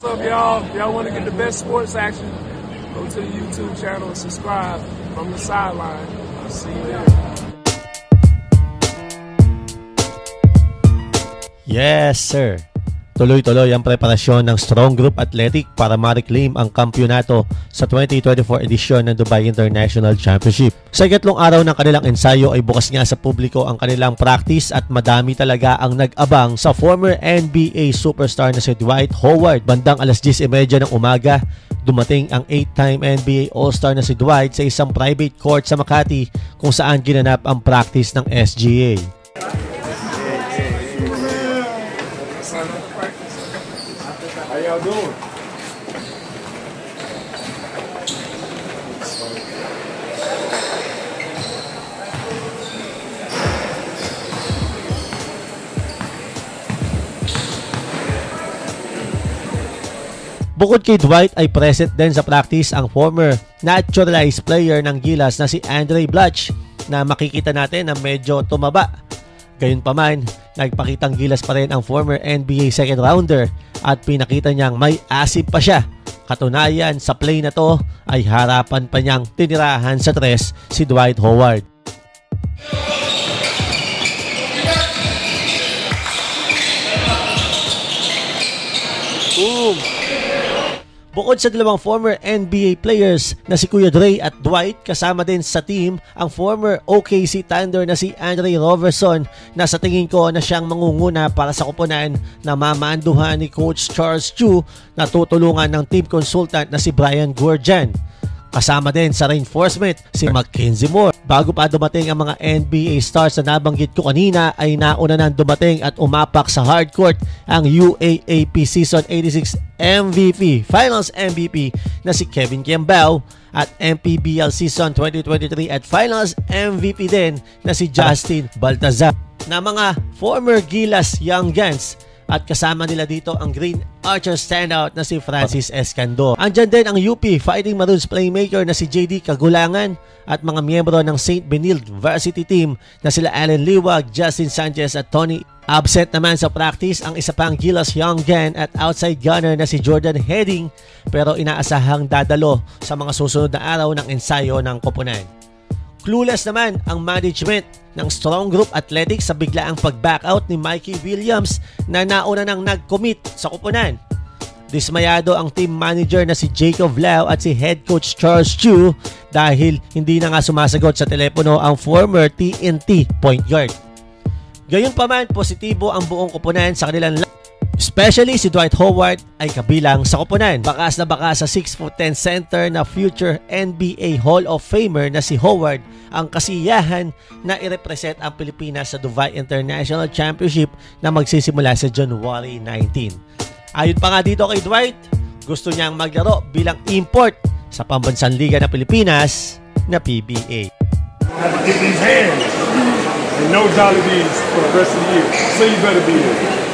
What's up, y'all? If y'all want to get the best sports action, go to the YouTube channel and subscribe from the sideline. I'll see you there. Yes, sir. Tuloy-tuloy ang preparasyon ng Strong Group Athletic para ma-reclaim ang kampyonato sa 2024 edisyon ng Dubai International Championship. Sa ikatlong araw ng kanilang ensayo ay bukas nga sa publiko ang kanilang practice at madami talaga ang nag-abang sa former NBA superstar na si Dwight Howard. Bandang alas 10:30 ng umaga, dumating ang 8-time NBA All-Star na si Dwight sa isang private court sa Makati kung saan ginanap ang practice ng SGA. How y'all doing? Bukod kay Dwight ay present din sa practice ang former naturalized player ng Gilas na si Andre Blatch na makikita natin na medyo tumaba. Gayunpaman, nagpakitang gilas pa rin ang former NBA second rounder at pinakita niyang may asib pa siya. Katunayan, sa play na to ay harapan pa niyang tinirahan sa tres si Dwight Howard. Boom! Bukod sa dalawang former NBA players na si Kuya Dre at Dwight, kasama din sa team ang former OKC Thunder na si Andre Roberson na sa tingin ko na siyang mangunguna para sa koponan na mamaanduhan ni Coach Charles Chu na tutulungan ng team consultant na si Brian Gourjian. Kasama din sa reinforcement si Mackenzie Moore. Bago pa dumating ang mga NBA stars na nabanggit ko kanina ay nauna nang dumating at umapak sa hardcourt ang UAAP Season 86 MVP, Finals MVP na si Kevin Campbell at MPBL Season 2023 at Finals MVP din na si Justin Baltazar na mga former Gilas Young Guns. At kasama nila dito ang Green Archer standout na si Francis Escando. Andyan din ang UP Fighting Maroons playmaker na si JD Kagulangan at mga miyembro ng St. Benilde varsity team na sila Allen Liwag, Justin Sanchez at Tony. Absent naman sa practice ang isa pang Gilas Young Gun at outside gunner na si Jordan Heading pero inaasahang dadalo sa mga susunod na araw ng ensayo ng koponan. Clueless naman ang management ng Strong Group Athletics sa biglaang pag-back out ni Mikey Williams na nauna nang nag-commit sa koponan. Dismayado ang team manager na si Jacob Lau at si head coach Charles Chu dahil hindi na nga sumasagot sa telepono ang former TNT point guard. Gayunpaman, positibo ang buong koponan sa kanilang especially si Dwight Howard ay kabilang sa koponan. Bakas na bakas sa 6'10" center na future NBA Hall of Famer na si Howard ang kasiyahan na i-represent ang Pilipinas sa Dubai International Championship na magsisimula sa January 19. Ayon pa nga dito kay Dwight, gusto niyang maglaro bilang import sa pambansang liga ng Pilipinas na PBA. Have to get these hands and no Jollibees for the rest of the year, so you better be here.